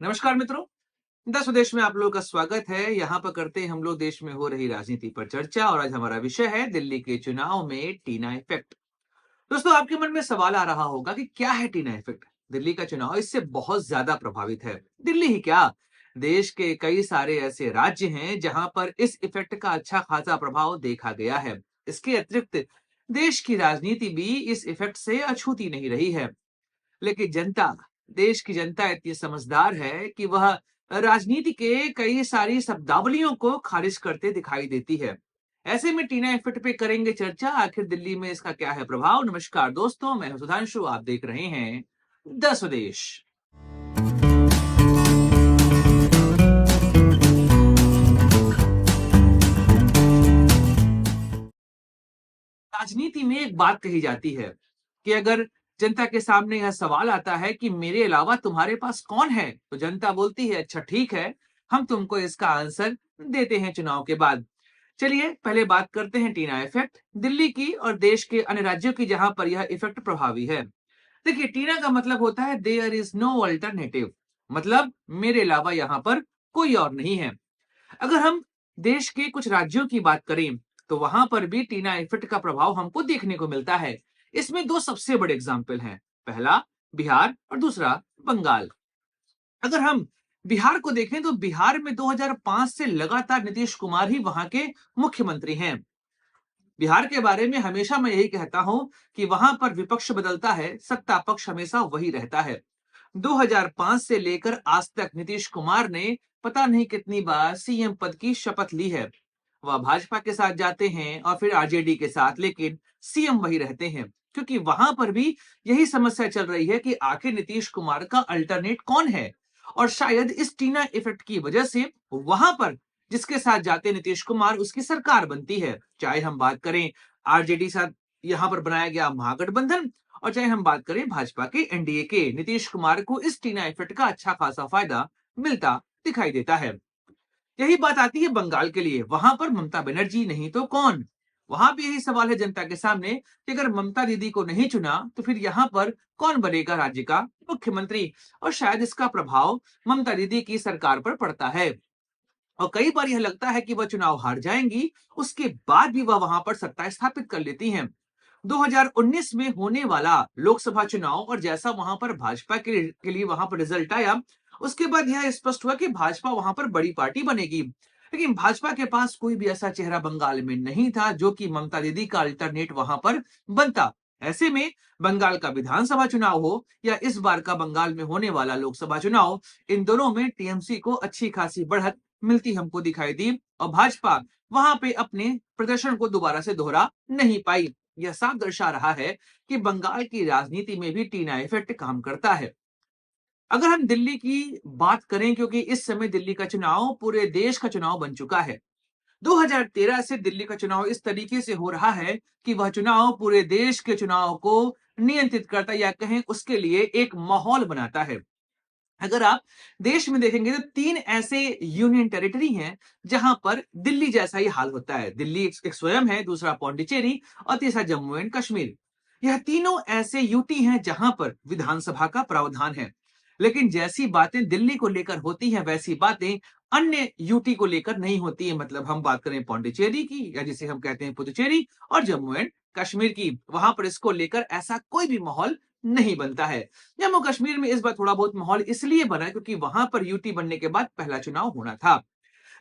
नमस्कार मित्रों। दस स्वदेश में आप लोगों का स्वागत है। यहाँ पर करते हैं हम लोग देश में हो रही राजनीति पर चर्चा और आज हमारा विषय है दिल्ली के चुनाव में टीना इफेक्ट। दोस्तों, आपके मन में सवाल आ रहा होगा कि क्या है टीना इफेक्ट। दिल्ली का चुनाव इससे बहुत ज्यादा प्रभावित है। दिल्ली ही क्या, देश के कई सारे ऐसे राज्य हैं जहां पर इस इफेक्ट का अच्छा खासा प्रभाव देखा गया है। इसके अतिरिक्त देश की राजनीति भी इस इफेक्ट से अछूती नहीं रही है। लेकिन जनता, देश की जनता इतनी समझदार है कि वह राजनीति के कई सारी शब्दावलियों को खारिज करते दिखाई देती है। ऐसे में टीना इफेक्ट पे करेंगे चर्चा, आखिर दिल्ली में इसका क्या है प्रभाव। नमस्कार दोस्तों, मैं हूं सुधांशु, आप देख रहे हैं द स्वदेश। राजनीति में एक बात कही जाती है कि अगर जनता के सामने यह सवाल आता है कि मेरे अलावा तुम्हारे पास कौन है, तो जनता बोलती है अच्छा ठीक है, हम तुमको इसका आंसर देते हैं चुनाव के बाद। चलिए पहले बात करते हैं टीना इफेक्ट, दिल्ली की और देश के अन्य राज्यों की जहां पर यह इफेक्ट प्रभावी है। देखिए, टीना का मतलब होता है देयर इज नो अल्टरनेटिव, मतलब मेरे अलावा यहाँ पर कोई और नहीं है। अगर हम देश के कुछ राज्यों की बात करें तो वहां पर भी टीना इफेक्ट का प्रभाव हमको देखने को मिलता है। इसमें दो सबसे बड़े एग्जाम्पल हैं, पहला बिहार और दूसरा बंगाल। अगर हम बिहार को देखें तो बिहार में 2005 से लगातार नीतीश कुमार ही वहां के मुख्यमंत्री हैं। बिहार के बारे में हमेशा मैं यही कहता हूं कि वहां पर विपक्ष बदलता है, सत्ता पक्ष हमेशा वही रहता है। 2005 से लेकर आज तक नीतीश कुमार ने पता नहीं कितनी बार सीएम पद की शपथ ली है। वह भाजपा के साथ जाते हैं और फिर आरजेडी के साथ, लेकिन सीएम वही रहते हैं, क्योंकि वहां पर भी यही समस्या चल रही है कि आखिर नीतीश कुमार का अल्टरनेट कौन है। और शायद इस टीना इफेक्ट की वजह से वहां पर जिसके साथ जाते नीतीश कुमार उसकी सरकार बनती है। चाहे हम बात करें आरजेडी साथ यहाँ पर बनाया गया महागठबंधन, और चाहे हम बात करें भाजपा के एनडीए के, नीतीश कुमार को इस टीना इफेक्ट का अच्छा खासा फायदा मिलता दिखाई देता है। यही बात आती है बंगाल के लिए, वहां पर ममता बनर्जी नहीं तो कौन। वहां भी यही सवाल है जनता के सामने कि अगर ममता दीदी को नहीं चुना तो फिर यहाँ पर कौन बनेगा राज्य का मुख्यमंत्री। और शायद इसका प्रभाव ममता दीदी की सरकार पर पड़ता है और कई बार यह लगता है कि वह चुनाव हार जाएंगी, उसके बाद भी वह वहां पर सत्ता स्थापित कर लेती हैं। 2019 में होने वाला लोकसभा चुनाव और जैसा वहां पर भाजपा के लिए वहां पर रिजल्ट आया, उसके बाद यह स्पष्ट हुआ कि भाजपा वहां पर बड़ी पार्टी बनेगी। लेकिन भाजपा के पास कोई भी ऐसा चेहरा बंगाल में नहीं था जो कि ममता दीदी का अल्टरनेट वहां पर बनता। ऐसे में बंगाल का विधानसभा चुनाव हो या इस बार का बंगाल में होने वाला लोकसभा चुनाव, इन दोनों में टीएमसी को अच्छी खासी बढ़त मिलती हमको दिखाई दी और भाजपा वहां पे अपने प्रदर्शन को दोबारा से दोहरा नहीं पाई। यह साफ दर्शा रहा है कि बंगाल की राजनीति में भी टीना इफेक्ट काम करता है। अगर हम दिल्ली की बात करें, क्योंकि इस समय दिल्ली का चुनाव पूरे देश का चुनाव बन चुका है। 2013 से दिल्ली का चुनाव इस तरीके से हो रहा है कि वह चुनाव पूरे देश के चुनाव को नियंत्रित करता है या कहें उसके लिए एक माहौल बनाता है। अगर आप देश में देखेंगे तो तीन ऐसे यूनियन टेरिटरी हैं जहां पर दिल्ली जैसा ही हाल होता है। दिल्ली एक स्वयं है, दूसरा पौंडीचेरी और तीसरा जम्मू एंड कश्मीर। यह तीनों ऐसे यूटी हैं जहां पर विधानसभा का प्रावधान है। लेकिन जैसी बातें दिल्ली को लेकर होती हैं वैसी बातें अन्य यूटी को लेकर नहीं होती है। मतलब हम बात करें पौंडीचेरी की या जिसे हम कहते हैं पुदुचेरी और जम्मू एंड कश्मीर की, वहां पर इसको लेकर ऐसा कोई भी माहौल नहीं बनता है। जम्मू कश्मीर में इस बार थोड़ा बहुत माहौल इसलिए बना क्योंकि वहां पर यूटी बनने के बाद पहला चुनाव होना था।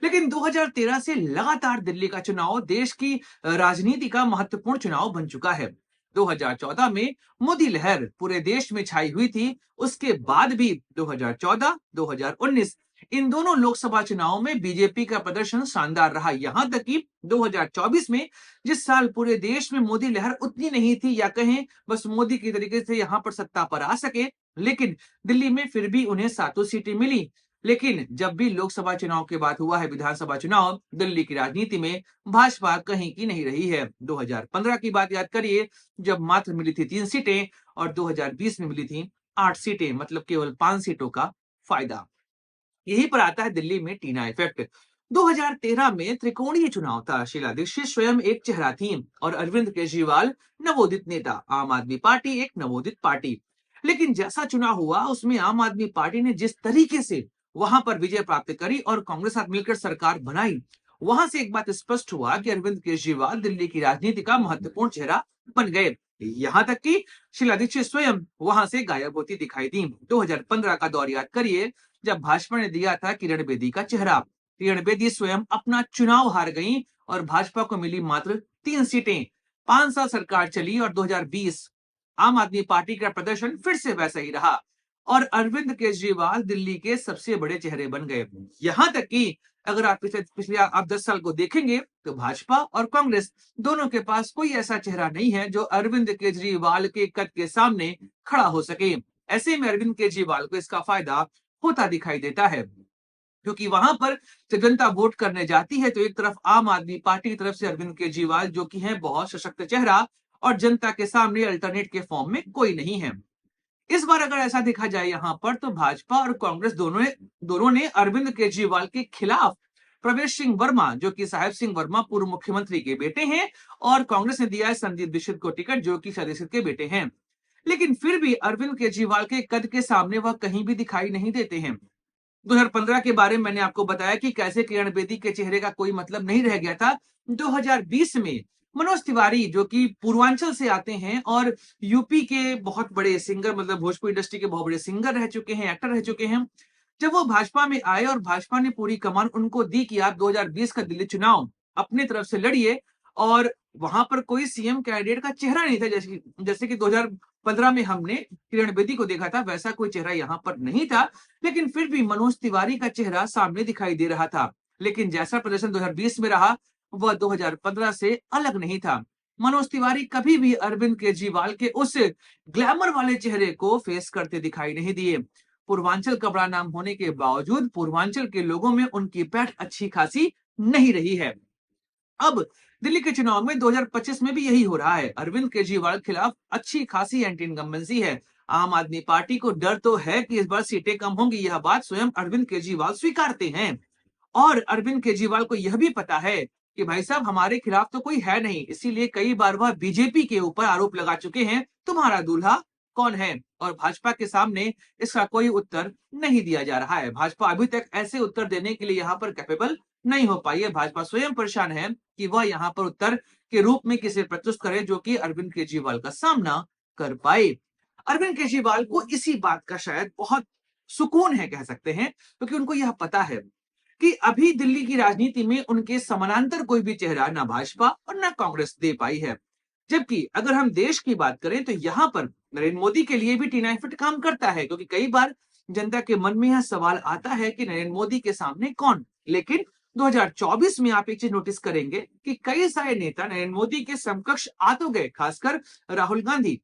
लेकिन 2013 से लगातार दिल्ली का चुनाव देश की राजनीति का महत्वपूर्ण चुनाव बन चुका है। 2014 में मोदी लहर पूरे देश में छाई हुई थी, उसके बाद भी 2014, 2019 इन दोनों लोकसभा चुनावों में बीजेपी का प्रदर्शन शानदार रहा। यहां तक कि 2024 में, जिस साल पूरे देश में मोदी लहर उतनी नहीं थी या कहें बस मोदी की तरीके से यहां पर सत्ता पर आ सके, लेकिन दिल्ली में फिर भी उन्हें 7 सीटें मिली। लेकिन जब भी लोकसभा चुनाव की बात हुआ है, विधानसभा चुनाव, दिल्ली की राजनीति में भाजपा कहीं की नहीं रही है। 2015 की बात याद करिए, जब मात्र मिली थी 3 सीटें और 2020 में मिली थी 8 सीटें, मतलब केवल 5 सीटों का फायदा। यहीं पर आता है दिल्ली में टीना इफेक्ट। 2013 में त्रिकोणीय चुनाव था। शीला दीक्षित स्वयं एक चेहरा थी और अरविंद केजरीवाल नवोदित नेता, आम आदमी पार्टी एक नवोदित पार्टी। लेकिन जैसा चुनाव हुआ उसमें आम आदमी पार्टी ने जिस तरीके से वहां पर विजय प्राप्त करी और कांग्रेस साथ मिलकर सरकार बनाई, वहां से एक बात स्पष्ट हुआ कि अरविंद केजरीवाल दिल्ली की राजनीति का महत्वपूर्ण चेहरा बन गए। यहां तक कि शीला दीक्षित स्वयं वहां से गायब होती दिखाई दी। 2015 का दौर याद करिए, जब भाजपा ने दिया था किरण बेदी का चेहरा। किरण बेदी स्वयं अपना चुनाव हार गई और भाजपा को मिली मात्र 3 सीटें। 5 साल सरकार चली और 2020 आम आदमी पार्टी का प्रदर्शन फिर से वैसा ही रहा और अरविंद केजरीवाल दिल्ली के सबसे बड़े चेहरे बन गए। यहां तक कि अगर आप पिछले पिछले आप 10 साल को देखेंगे तो भाजपा और कांग्रेस दोनों के पास कोई ऐसा चेहरा नहीं है जो अरविंद केजरीवाल के कद के सामने खड़ा हो सके। ऐसे में अरविंद केजरीवाल को इसका फायदा होता दिखाई देता है, क्योंकि वहां पर जब जनता वोट करने जाती है तो एक तरफ आम आदमी पार्टी की तरफ से अरविंद केजरीवाल जो कि है बहुत सशक्त चेहरा और जनता के सामने अल्टरनेट के फॉर्म में कोई नहीं है। इस बार अगर ऐसा देखा जाए यहाँ पर तो भाजपा और कांग्रेस दोनों ने अरविंद केजरीवाल के खिलाफ प्रवेश सिंह वर्मा, जो कि साहेब सिंह वर्मा पूर्व मुख्यमंत्री के बेटे हैं, और कांग्रेस ने दिया है संदीप दीक्षित को टिकट, जो कि शाह दीक्षित के बेटे हैं। लेकिन फिर भी अरविंद केजरीवाल के कद के सामने वह कहीं भी दिखाई नहीं देते हैं। 2015 के बारे में मैंने आपको बताया कि कैसे किरण बेदी के चेहरे का कोई मतलब नहीं रह गया था। 2020 में मनोज तिवारी, जो कि पूर्वांचल से आते हैं और यूपी के बहुत बड़े सिंगर, मतलब भोजपुरी इंडस्ट्री के बहुत बड़े सिंगर रह चुके हैं, एक्टर रह चुके हैं, जब वो भाजपा में आए और भाजपा ने पूरी कमान उनको दी कि आप 2020 का दिल्ली चुनाव अपनी तरफ से लड़िए, और वहां पर कोई सीएम कैंडिडेट का चेहरा नहीं था। जैसे कि 2015 में हमने किरण बेदी को देखा था, वैसा कोई चेहरा यहाँ पर नहीं था। लेकिन फिर भी मनोज तिवारी का चेहरा सामने दिखाई दे रहा था। लेकिन जैसा प्रदर्शन 2020 में रहा वह 2015 से अलग नहीं था। मनोज तिवारी कभी भी अरविंद केजरीवाल के उस ग्लैमर वाले चेहरे को फेस करते दिखाई नहीं दिए। पूर्वांचल का बड़ा नाम होने के बावजूद पूर्वांचल के लोगों में उनकी पैठ अच्छी खासी नहीं रही है। अब दिल्ली के चुनाव में 2025 में भी यही हो रहा है। अरविंद केजरीवाल के खिलाफ अच्छी खासी एंटी इनकम्बेंसी है। आम आदमी पार्टी को डर तो है कि इस बार सीटें कम होंगी, यह बात स्वयं अरविंद केजरीवाल स्वीकारते हैं। और अरविंद केजरीवाल को यह भी पता है कि भाई साहब हमारे खिलाफ तो कोई है नहीं, इसीलिए कई बार वह बीजेपी के ऊपर आरोप लगा चुके हैं, तुम्हारा दूल्हा कौन है। और भाजपा के सामने इसका कोई उत्तर नहीं दिया जा रहा है। भाजपा अभी तक ऐसे उत्तर देने के लिए यहाँ पर कैपेबल नहीं हो पाई है। भाजपा स्वयं परेशान है कि वह यहाँ पर उत्तर के रूप में किसे प्रस्तुत करे जो कि अरविंद केजरीवाल का सामना कर पाए। अरविंद केजरीवाल को इसी बात का शायद बहुत सुकून है, कह सकते हैं, क्योंकि उनको यह पता है कि अभी दिल्ली की राजनीति में उनके समानांतर कोई भी चेहरा ना भाजपा और ना कांग्रेस दे पाई है। जबकि अगर हम देश की बात करें तो यहाँ पर नरेंद्र मोदी के लिए भी टी9 फिट काम करता है, क्योंकि कई बार जनता के मन में यह सवाल आता है कि नरेंद्र मोदी के सामने कौन। लेकिन 2024 में आप एक चीज नोटिस करेंगे कि कई सारे नेता नरेंद्र मोदी के समकक्ष आ तो गए, खासकर राहुल गांधी।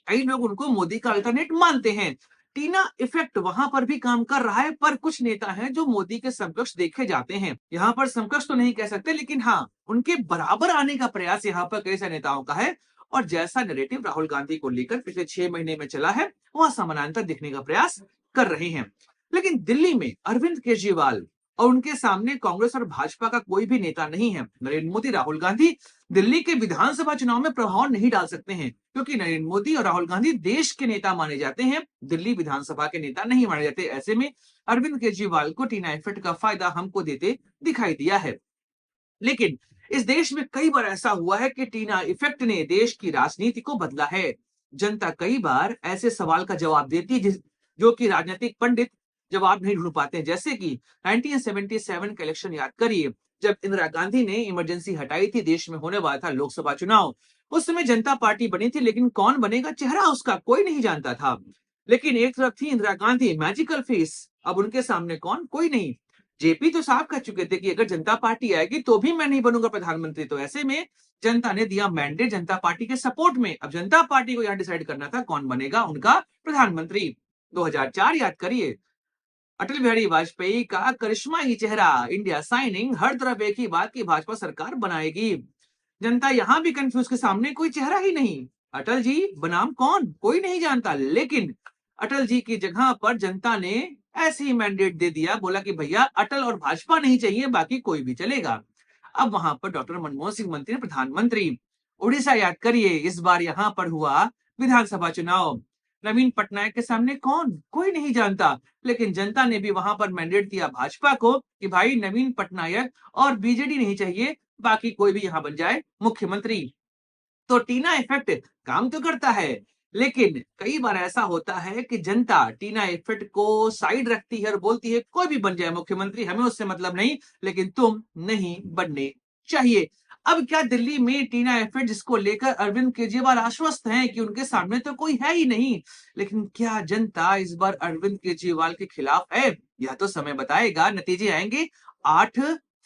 कई लोग उनको मोदी का अल्टरनेट मानते हैं। टीना इफेक्ट वहां पर भी काम कर रहा है, पर कुछ नेता हैं जो मोदी के समकक्ष देखे जाते हैं। यहाँ पर समकक्ष तो नहीं कह सकते, लेकिन हाँ, उनके बराबर आने का प्रयास यहाँ पर कई सारे नेताओं का है। और जैसा नैरेटिव राहुल गांधी को लेकर पिछले 6 महीने में चला है, वह समानांतर दिखने का प्रयास कर रहे हैं। लेकिन दिल्ली में अरविंद केजरीवाल और उनके सामने कांग्रेस और भाजपा का कोई भी नेता नहीं है। नरेंद्र मोदी, राहुल गांधी दिल्ली के विधानसभा चुनाव में प्रभाव नहीं डाल सकते हैं, क्योंकि नरेंद्र मोदी और राहुल गांधी देश के नेता माने जाते हैं, दिल्ली विधानसभा के नेता नहीं माने जाते। ऐसे में अरविंद केजरीवाल को टी9 फिट का फायदा हमको देते दिखाई दिया है। लेकिन इस देश में कई बार ऐसा हुआ है कि टीना इफेक्ट ने देश की राजनीति को बदला है। जनता कई बार ऐसे सवाल का जवाब देती है जो कि राजनीतिक पंडित जवाब नहीं ढूंढ पाते हैं। जैसे कि 1977 का इलेक्शन याद करिए, जब इंदिरा गांधी ने इमरजेंसी हटाई थी, देश में होने वाला था लोकसभा चुनाव। उस समय जनता पार्टी बनी थी, लेकिन कौन बनेगा चेहरा उसका कोई नहीं जानता था। लेकिन एक तरफ थी इंदिरा गांधी, मैजिकल फेस, अब उनके सामने कौन, कोई नहीं। जेपी तो साफ कह चुके थे कि अगर जनता पार्टी आएगी तो भी मैं नहीं बनूंगा प्रधानमंत्री। तो ऐसे में जनता ने दिया मैंडेट जनता पार्टी के सपोर्ट में। अब जनता पार्टी को यहां डिसाइड करना था कौन बनेगा उनका प्रधानमंत्री। 2004 याद करिए, अटल बिहारी वाजपेयी का करिश्माई चेहरा, इंडिया साइनिंग, हर तरफ एक ही बात की भाजपा सरकार बनाएगी। जनता यहां भी कंफ्यूज के सामने कोई चेहरा ही नहीं। अटल जी बनाम कौन, कोई नहीं जानता। लेकिन अटल जी की जगह पर जनता ने ऐसे ही मैंडेट दे दिया, बोला कि भैया अटल और भाजपा नहीं चाहिए, बाकी कोई भी चलेगा। अब वहां पर डॉक्टर मनमोहन सिंह बनते हैं प्रधानमंत्री। उड़ीसा याद करिए, इस बार यहां पर हुआ विधानसभा चुनाव। नवीन पटनायक के सामने कौन? कोई नहीं जानता। लेकिन जनता ने भी वहां पर मैंडेट दिया भाजपा को कि भाई नवीन पटनायक और बीजेडी नहीं चाहिए, बाकी कोई भी यहाँ बन जाए मुख्यमंत्री। तो टीना इफेक्ट काम तो करता है, लेकिन कई बार ऐसा होता है कि जनता टीना इफेक्ट को साइड रखती है और बोलती है कोई भी बन जाए मुख्यमंत्री, हमें उससे मतलब नहीं, लेकिन तुम नहीं बनने चाहिए। अब क्या दिल्ली में टीना इफेक्ट जिसको लेकर अरविंद केजरीवाल आश्वस्त हैं कि उनके सामने तो कोई है ही नहीं, लेकिन क्या जनता इस बार अरविंद केजरीवाल के खिलाफ है? यह तो समय बताएगा। नतीजे आएंगे 8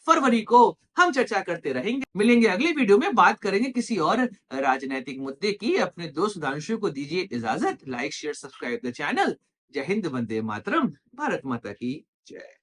फरवरी को। हम चर्चा करते रहेंगे। मिलेंगे अगली वीडियो में, बात करेंगे किसी और राजनैतिक मुद्दे की। अपने दोस्त सुधांशु को दीजिए इजाजत। Like share subscribe the channel. जय हिंद, वंदे मातरम, भारत माता की जय।